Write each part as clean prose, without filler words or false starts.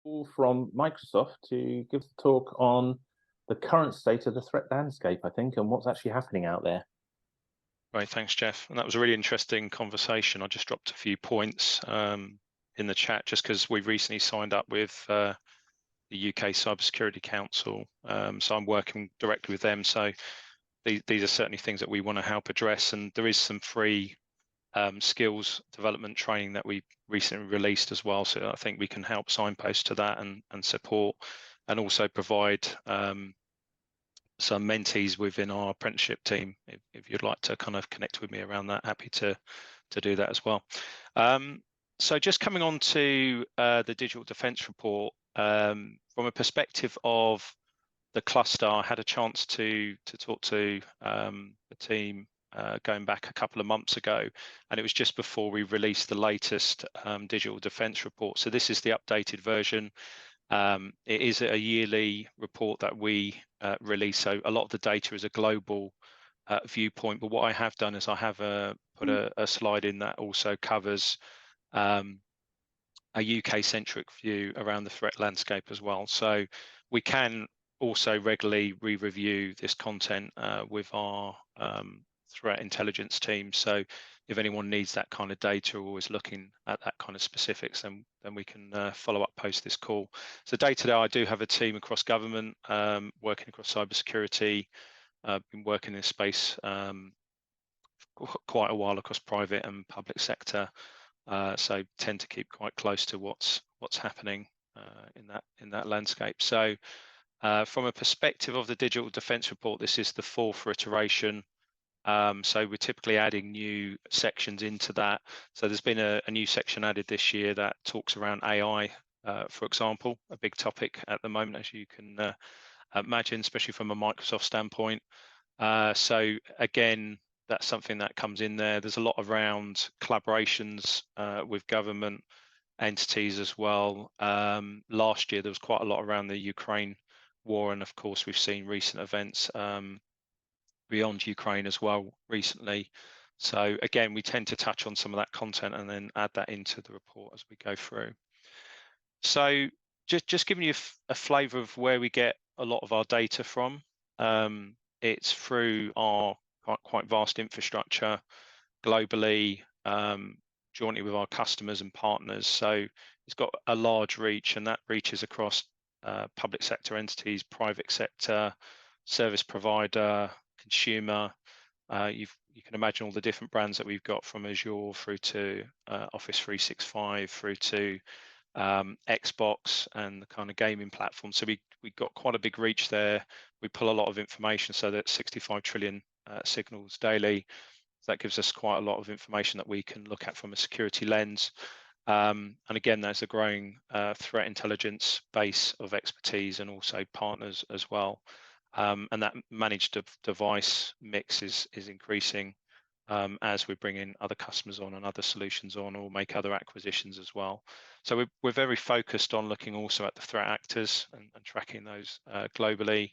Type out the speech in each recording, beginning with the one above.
Call from Microsoft to give a talk on the current state of the threat landscape, I think, and what's actually happening out there. Great, thanks, Jeff. And that was a really interesting conversation. I just dropped a few points in the chat just because we've recently signed up with the UK Cybersecurity Council. So I'm working directly with them. So these are certainly things that we want to help address. And there is some free skills development training that we recently released as well. So I think we can help signpost to that and support, and also provide some mentees within our apprenticeship team. If you'd like to kind of connect with me around that, happy to do that as well. So just coming on to the digital defence report, from a perspective of the cluster, I had a chance to talk to the team going back a couple of months ago, and it was just before we released the latest digital defence report. So this is the updated version. It is a yearly report that we release, so a lot of the data is a global viewpoint, but what I have done is I have put a slide in that also covers a UK-centric view around the threat landscape as well. So we can also regularly re-review this content with our threat intelligence team. So if anyone needs that kind of data or is looking at that kind of specifics, then we can follow up post this call. So day to day, I do have a team across government, working across cybersecurity. I've been working in this space quite a while across private and public sector. So tend to keep quite close to what's happening in that landscape. So from a perspective of the digital defence report, this is the fourth iteration. So we're typically adding new sections into that. So there's been a new section added this year that talks around AI, for example, a big topic at the moment, as you can imagine, especially from a Microsoft standpoint. So again, that's something that comes in there. There's a lot around collaborations with government entities as well. Last year, there was quite a lot around the Ukraine war, and of course, we've seen recent events beyond Ukraine as well recently. So again, we tend to touch on some of that content and then add that into the report as we go through. So just giving you a flavour of where we get a lot of our data from. It's through our quite vast infrastructure globally, jointly with our customers and partners. So it's got a large reach, and that reaches across public sector entities, private sector, service provider, consumer. You can imagine all the different brands that we've got, from Azure through to Office 365 through to Xbox and the kind of gaming platform. So we got quite a big reach there. We pull a lot of information, so that's 65 trillion signals daily. So that gives us quite a lot of information that we can look at from a security lens. And again, there's a growing threat intelligence base of expertise and also partners as well. And that managed device mix is increasing as we bring in other customers on and other solutions on, or make other acquisitions as well. So we're very focused on looking also at the threat actors and tracking those globally,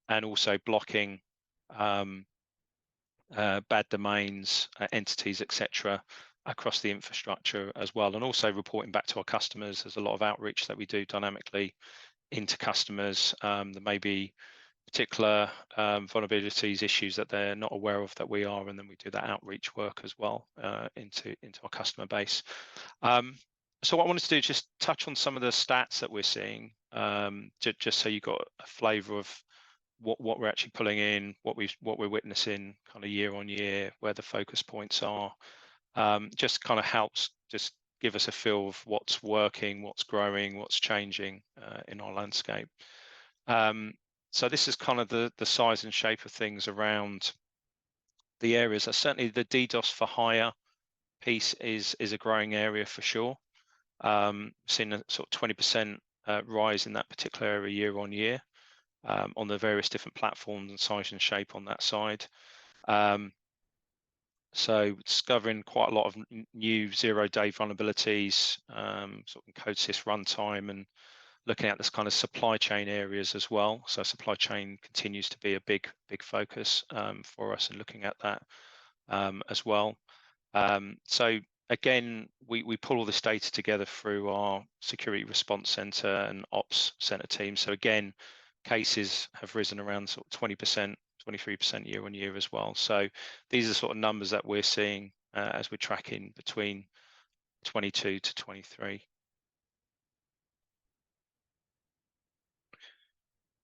and also blocking bad domains, entities, etc., across the infrastructure as well, and also reporting back to our customers. There's a lot of outreach that we do dynamically into customers. There may be particular vulnerabilities, issues that they're not aware of that we are, and then we do that outreach work as well into our customer base. So what I wanted to do is just touch on some of the stats that we're seeing, just so you got a flavour of what we're actually pulling in, what we're witnessing kind of year on year, where the focus points are. Just kind of helps just give us a feel of what's working, what's growing, what's changing in our landscape. So this is kind of the size and shape of things around the areas. Certainly the DDoS for hire piece is a growing area for sure. Seen a sort of 20% rise in that particular area year on year on the various different platforms and size and shape on that side. So discovering quite a lot of new zero-day vulnerabilities, sort of code sys runtime, and looking at this kind of supply chain areas as well. So supply chain continues to be a big focus for us, and looking at that as well. So again, we pull all this data together through our security response center and ops center team. So again, cases have risen around sort of 20%, 23% year on year as well. So these are sort of numbers that we're seeing as we're tracking between 22 to 23.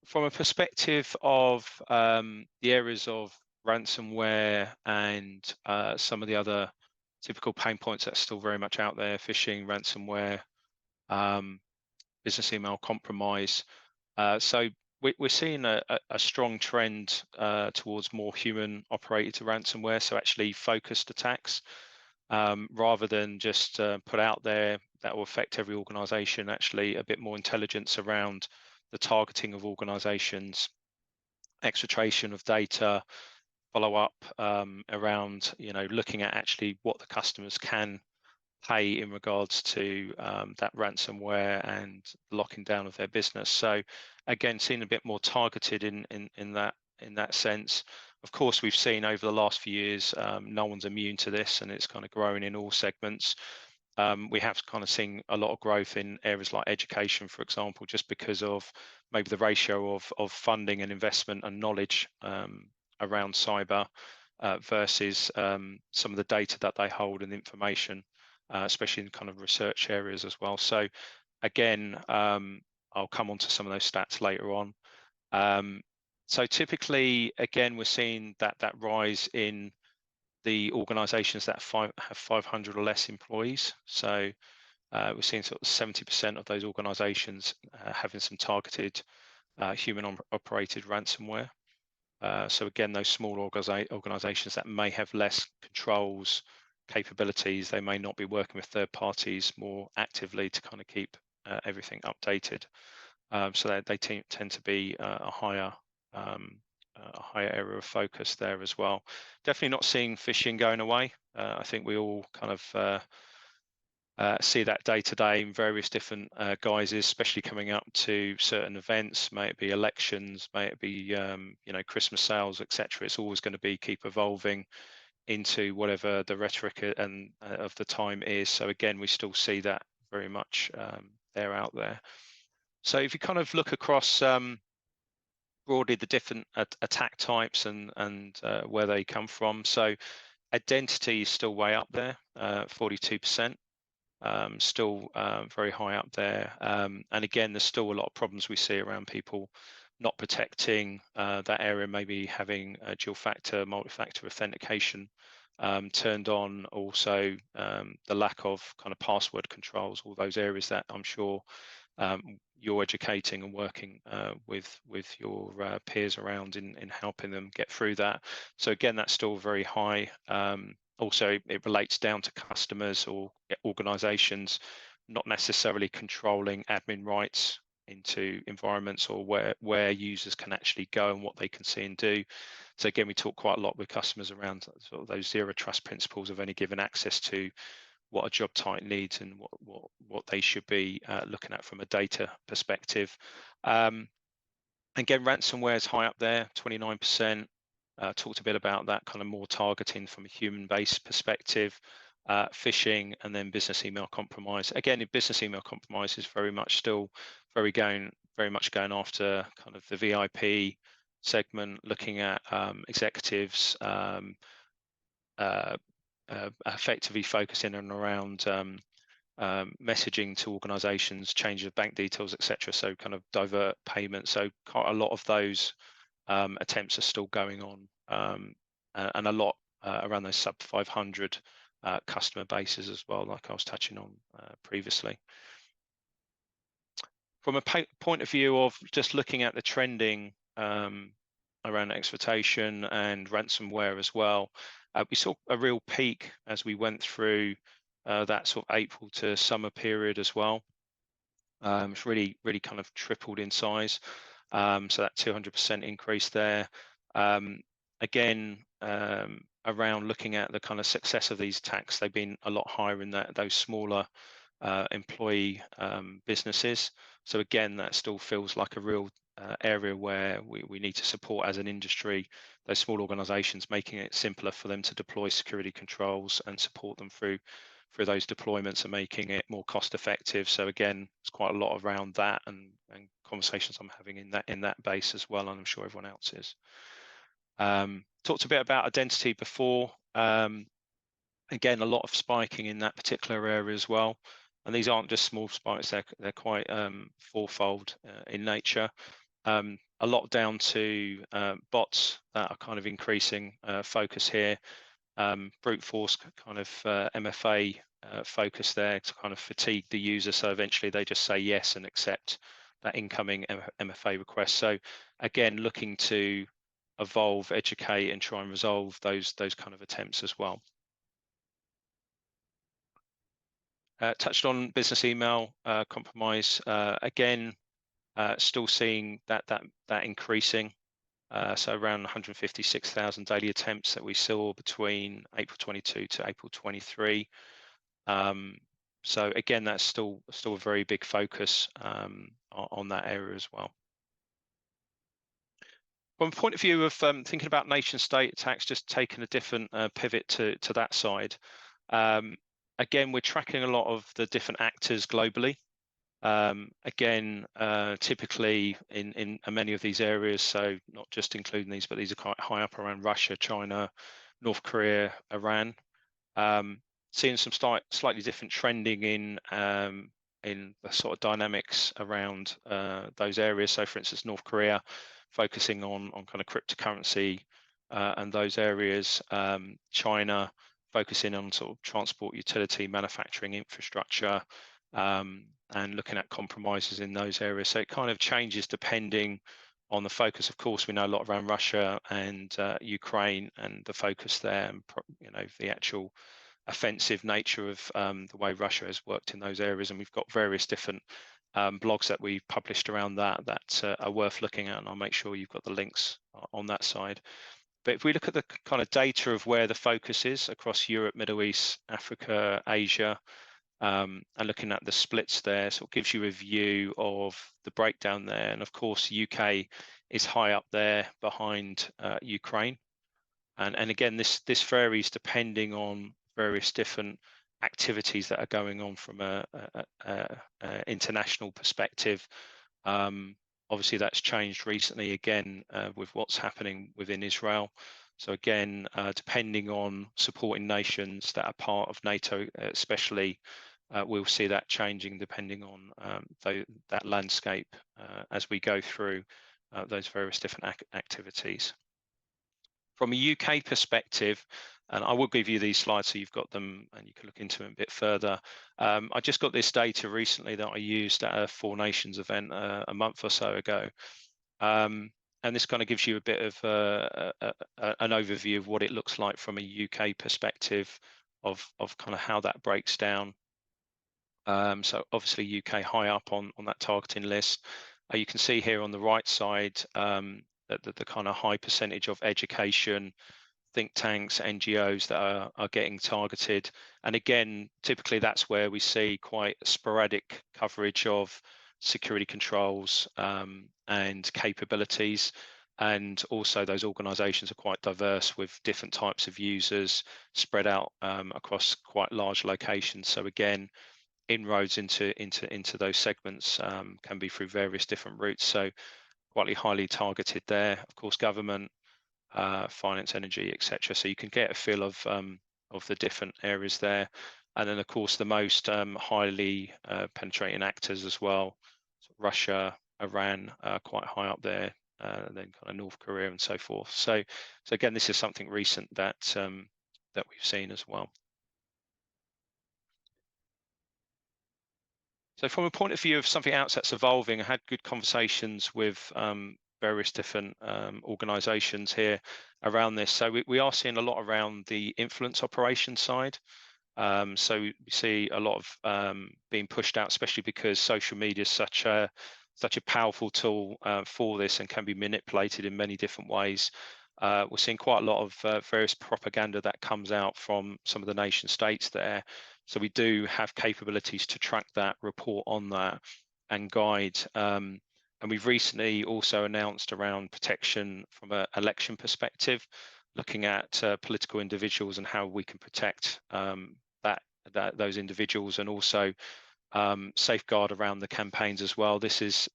From a perspective of the areas of ransomware and some of the other typical pain points that's still very much out there, phishing, ransomware, um, business email compromise. So we're seeing a strong trend towards more human operated ransomware, so actually focused attacks rather than just put out there that will affect every organization, actually a bit more intelligence around the targeting of organizations, exfiltration of data, follow up around, looking at actually what the customers can pay in regards to that ransomware and locking down of their business. So again, seeing a bit more targeted in that sense. Of course, we've seen over the last few years, no one's immune to this, and it's kind of growing in all segments. We have kind of seen a lot of growth in areas like education, for example, just because of maybe the ratio of funding and investment and knowledge around cyber versus some of the data that they hold and information, especially in kind of research areas as well. So again, I'll come on to some of those stats later on. So typically, again, we're seeing that rise in the organisations that have 500 or less employees. So we're seeing sort of 70% of those organisations having some targeted human-operated ransomware. So again, those small organisations that may have less controls, capabilities, they may not be working with third parties more actively to kind of keep everything updated. So they tend to be a higher area of focus there as well. Definitely not seeing phishing going away. I think we all kind of see that day to day in various different guises, especially coming up to certain events, may it be elections, may it be Christmas sales, etc. It's always going to be keep evolving into whatever the rhetoric and of the time is. So again, we still see that very much there out there. So if you kind of look across broadly the different attack types and where they come from, so identity is still way up there, 42%. Still very high up there. And again, there's still a lot of problems we see around people not protecting that area, maybe having dual factor, multi-factor authentication turned on. Also, the lack of kind of password controls, all those areas that I'm sure you're educating and working with your peers around in helping them get through that. So again, that's still very high. Also, it relates down to customers or organizations not necessarily controlling admin rights into environments or where users can actually go and what they can see and do. So again, we talk quite a lot with customers around sort of those zero trust principles of only giving access to what a job type needs and what they should be looking at from a data perspective. Again, ransomware is high up there, 29%. Talked a bit about that kind of more targeting from a human-based perspective, phishing, and then business email compromise. Again, business email compromise is very much still very much going after kind of the VIP segment, looking at executives, effectively focusing on around messaging to organizations, change of bank details, etc. So kind of divert payments. So quite a lot of those attempts are still going on, and a lot around those sub 500 customer bases as well, like I was touching on previously. From a point of view of just looking at the trending around exploitation and ransomware as well, we saw a real peak as we went through that sort of April to summer period as well. It's really kind of tripled in size. So that 200% increase there. Again, around looking at the kind of success of these attacks, they've been a lot higher in those smaller employee businesses. So again, that still feels like a real area where we need to support as an industry those small organizations, making it simpler for them to deploy security controls and support them through through those deployments and making it more cost effective. So again, it's quite a lot around that, and conversations I'm having in that base as well, and I'm sure everyone else is. Talked a bit about identity before. Again, a lot of spiking in that particular area as well. And these aren't just small spikes, they're quite fourfold in nature. A lot down to bots that are kind of increasing focus here. Brute force kind of MFA focus there to kind of fatigue the user, so eventually they just say yes and accept that incoming MFA request. So again, looking to evolve, educate, and try and resolve those kind of attempts as well. Touched on business email compromise. Again, still seeing that increasing. So around 156,000 daily attempts that we saw between April 22 to April 23. So again, that's still a very big focus on that area as well. From a point of view of thinking about nation state attacks, just taking a different pivot to that side. Again, we're tracking a lot of the different actors globally. Again, typically in many of these areas, so not just including these, but these are quite high up around Russia, China, North Korea, Iran. Seeing some slightly different trending in the sort of dynamics around those areas. So for instance, North Korea focusing on kind of cryptocurrency and those areas. China focusing on sort of transport, utility, manufacturing infrastructure, and looking at compromises in those areas. So it kind of changes depending on the focus. Of course, we know a lot around Russia and Ukraine and the focus there, and the actual offensive nature of the way Russia has worked in those areas. And we've got various different blogs that we've published around that are worth looking at, and I'll make sure you've got the links on that side. But if we look at the kind of data of where the focus is across Europe, Middle East, Africa, Asia, and looking at the splits there, so it gives you a view of the breakdown there. And of course, UK is high up there behind Ukraine. And again, this varies depending on various different activities that are going on from a international perspective. Obviously, that's changed recently again with what's happening within Israel. So again, depending on supporting nations that are part of NATO, especially, we'll see that changing depending on that landscape as we go through those various different activities. From a UK perspective, and I will give you these slides so you've got them and you can look into them a bit further. I just got this data recently that I used at a Four Nations event a month or so ago. And this kind of gives you a bit of an overview of what it looks like from a UK perspective of kind of how that breaks down. So obviously UK high up on that targeting list. You can see here on the right side that the kind of high percentage of education, think tanks, NGOs that are getting targeted. And again, typically that's where we see quite sporadic coverage of security controls and capabilities. And also those organizations are quite diverse with different types of users spread out across quite large locations. So again, inroads into those segments can be through various different routes. So quite highly targeted there. Of course, government, finance, energy, etc. So you can get a feel of the different areas there. And then, of course, the most highly penetrating actors as well. So Russia, Iran, quite high up there. Then kind of North Korea and so forth. So again, this is something recent that we've seen as well. So from a point of view of something else that's evolving, I had good conversations with various different organizations here around this. So we are seeing a lot around the influence operation side. So we see a lot of being pushed out, especially because social media is such a powerful tool for this and can be manipulated in many different ways. We're seeing quite a lot of various propaganda that comes out from some of the nation states there. So we do have capabilities to track that, report on that, and guide. And we've recently also announced around protection from an election perspective, looking at political individuals and how we can protect that those individuals, and also safeguard around the campaigns as well. This is,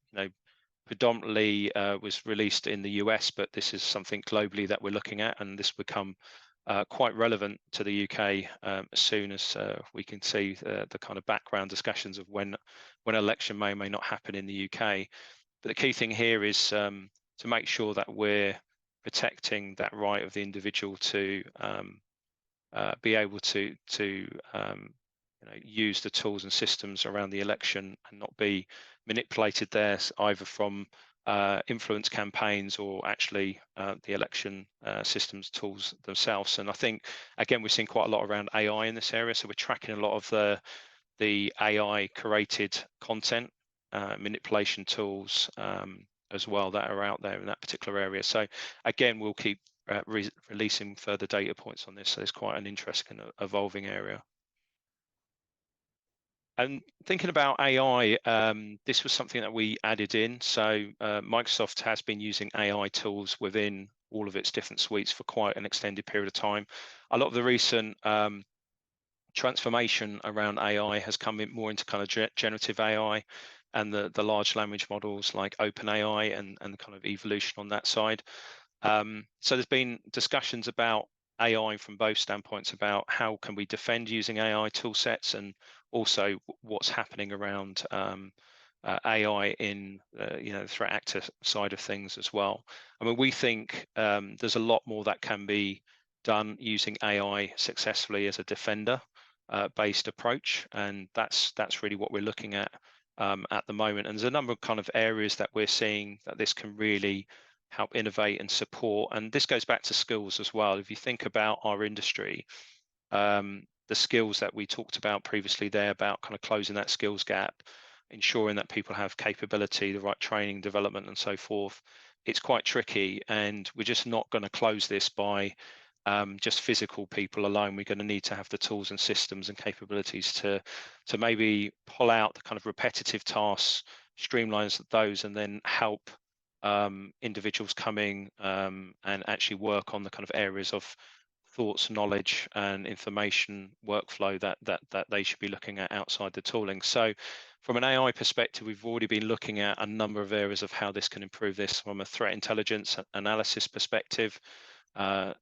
predominantly was released in the US, but this is something globally that we're looking at, and this will become quite relevant to the UK as soon as we can see the kind of background discussions of when election may or may not happen in the UK. But the key thing here is to make sure that we're protecting that right of the individual to be able to use the tools and systems around the election and not be manipulated there, either from influence campaigns or actually the election systems tools themselves. And I think, again, we're seeing quite a lot around AI in this area. So we're tracking a lot of the AI created content, manipulation tools as well that are out there in that particular area. So again, we'll keep releasing further data points on this. So it's quite an interesting evolving area. And thinking about AI, this was something that we added in. So Microsoft has been using AI tools within all of its different suites for quite an extended period of time. A lot of the recent transformation around AI has come in more into kind of generative AI and the large language models like OpenAI and the kind of evolution on that side. So there's been discussions about AI from both standpoints about how can we defend using AI tool sets, and also what's happening around AI in the threat actor side of things as well. I mean, we think there's a lot more that can be done using AI successfully as a defender based approach, and that's really what we're looking at the moment. And there's a number of kind of areas that we're seeing that this can really help innovate and support. And this goes back to skills as well. If you think about our industry, the skills that we talked about previously there about kind of closing that skills gap, ensuring that people have capability, the right training, development, and so forth, it's quite tricky. And we're just not going to close this by just physical people alone. We're going to need to have the tools and systems and capabilities to maybe pull out the kind of repetitive tasks, streamline those, and then help individuals coming and actually work on the kind of areas of thoughts, knowledge, and information workflow that they should be looking at outside the tooling. So from an AI perspective, we've already been looking at a number of areas of how this can improve this from a threat intelligence analysis perspective,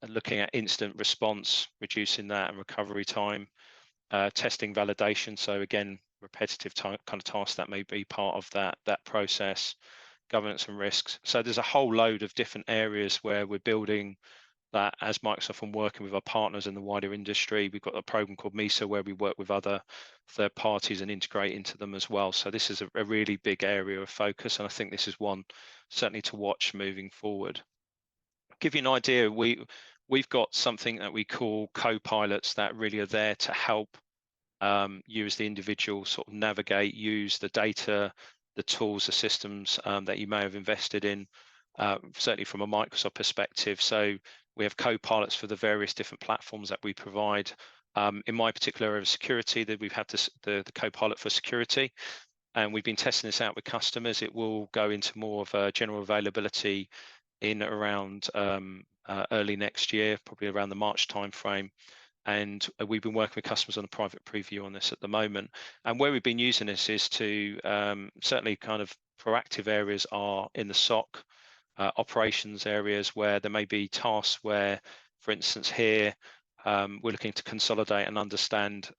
looking at instant response, reducing that and recovery time, testing validation. So again, repetitive kind of tasks that may be part of that process, governance and risks. So there's a whole load of different areas where we're building that as Microsoft and working with our partners in the wider industry. We've got a program called MISA where we work with other third parties and integrate into them as well. So this is a really big area of focus, and I think this is one certainly to watch moving forward. I'll give you an idea, we've got something that we call co-pilots that really are there to help you as the individual sort of navigate, use the data, the tools, the systems that you may have invested in, certainly from a Microsoft perspective. So we have co-pilots for the various different platforms that we provide. In my particular area of security, that we've had the co-pilot for security, and we've been testing this out with customers. It will go into more of a general availability in around early next year, probably around the March timeframe. And we've been working with customers on a private preview on this at the moment. And where we've been using this is to certainly kind of proactive areas are in the SOC, operations areas where there may be tasks where, for instance, here we're looking to consolidate and understand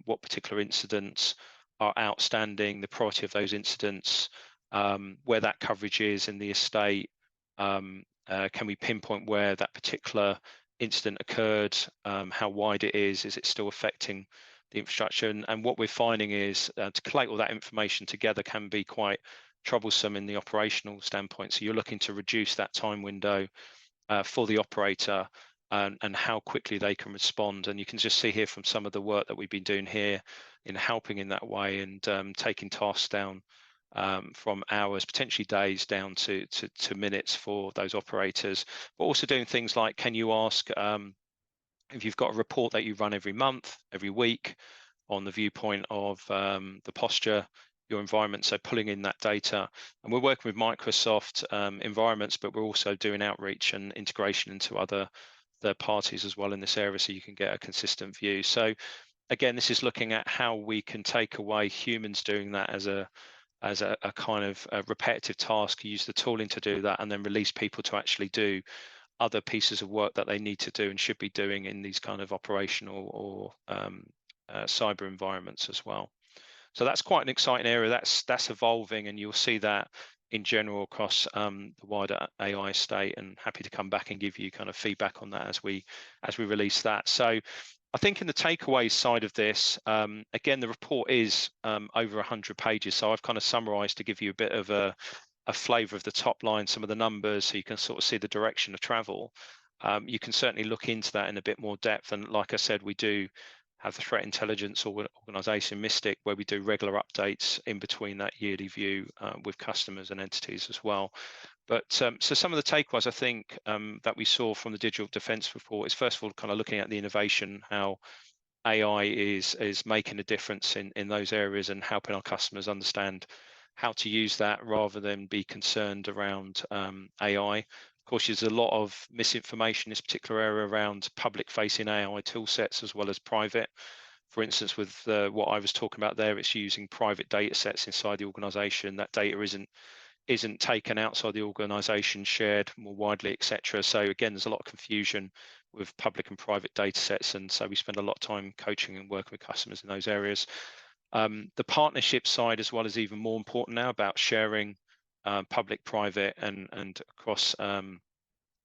what particular incidents are outstanding, the priority of those incidents, where that coverage is in the estate. Can we pinpoint where that particular incident occurred, how wide it is it still affecting the infrastructure? And what we're finding is to collate all that information together can be quite troublesome in the operational standpoint. So you're looking to reduce that time window for the operator and how quickly they can respond. And you can just see here from some of the work that we've been doing here in helping in that way and taking tasks down from hours, potentially days, down to minutes for those operators. But also doing things like, can you ask if you've got a report that you run every month, every week, on the viewpoint of the posture, your environment, so pulling in that data. And we're working with Microsoft environments, but we're also doing outreach and integration into other third parties as well in this area, so you can get a consistent view. So again, this is looking at how we can take away humans doing that as a kind of a repetitive task, use the tooling to do that, and then release people to actually do other pieces of work that they need to do and should be doing in these kind of operational or cyber environments as well. So that's quite an exciting area. That's evolving, and you'll see that in general across the wider AI estate. And happy to come back and give you kind of feedback on that as we release that. So I think in the takeaways side of this, again, the report is over 100 pages. So I've kind of summarised to give you a bit of a flavour of the top line, some of the numbers, so you can sort of see the direction of travel. You can certainly look into that in a bit more depth. And like I said, we do have the threat intelligence organisation Mystic, where we do regular updates in between that yearly view with customers and entities as well. But so some of the takeaways I think that we saw from the digital defence report is, first of all, kind of looking at the innovation, how AI is making a difference in those areas and helping our customers understand how to use that rather than be concerned around AI. Of course, there's a lot of misinformation in this particular area around public-facing AI tool sets as well as private. For instance, with what I was talking about there, it's using private data sets inside the organisation. That data isn't taken outside the organisation, shared more widely, etc. So again, there's a lot of confusion with public and private data sets, and so we spend a lot of time coaching and working with customers in those areas. The partnership side as well is even more important now, about sharing public, private, and across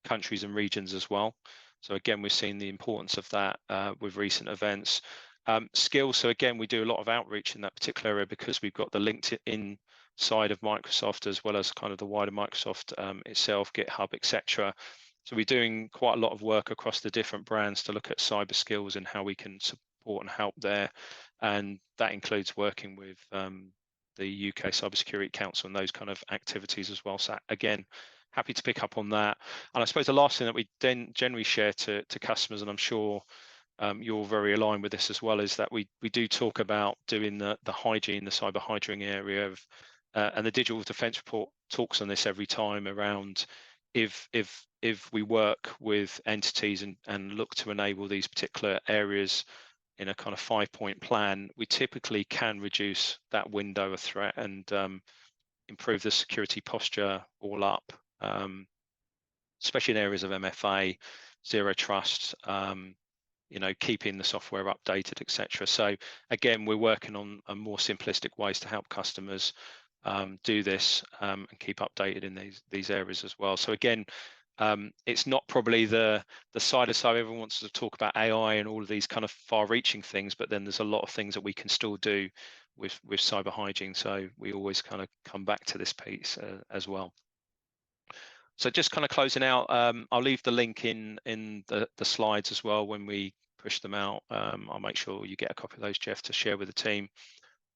countries and regions as well. So again, we're seeing the importance of that with recent events. Skills, so again, we do a lot of outreach in that particular area because we've got the LinkedIn side of Microsoft as well as kind of the wider Microsoft itself, GitHub, etc. So we're doing quite a lot of work across the different brands to look at cyber skills and how we can support and help there. And that includes working with the UK Cybersecurity Council and those kind of activities as well. So again, happy to pick up on that. And I suppose the last thing that we then generally share to customers, and I'm sure you're very aligned with this as well, is that we do talk about doing the hygiene, the cyber hygiene area of, and the digital defence report talks on this every time around if we work with entities and look to enable these particular areas in a kind of 5-point plan, we typically can reduce that window of threat and improve the security posture all up, especially in areas of MFA, zero trust, keeping the software updated, etc. So again, we're working on more simplistic ways to help customers do this and keep updated in these areas as well. So again, it's not probably the side of cyber everyone wants to talk about AI and all of these kind of far-reaching things, but then there's a lot of things that we can still do with cyber hygiene. So we always kind of come back to this piece as well. So just kind of closing out, I'll leave the link in the slides as well when we push them out. I'll make sure you get a copy of those, Jeff, to share with the team.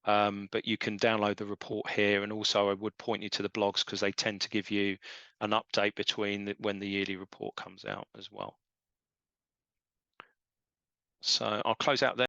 But you can download the report here, and also I would point you to the blogs because they tend to give you an update between when the yearly report comes out as well. So I'll close out there.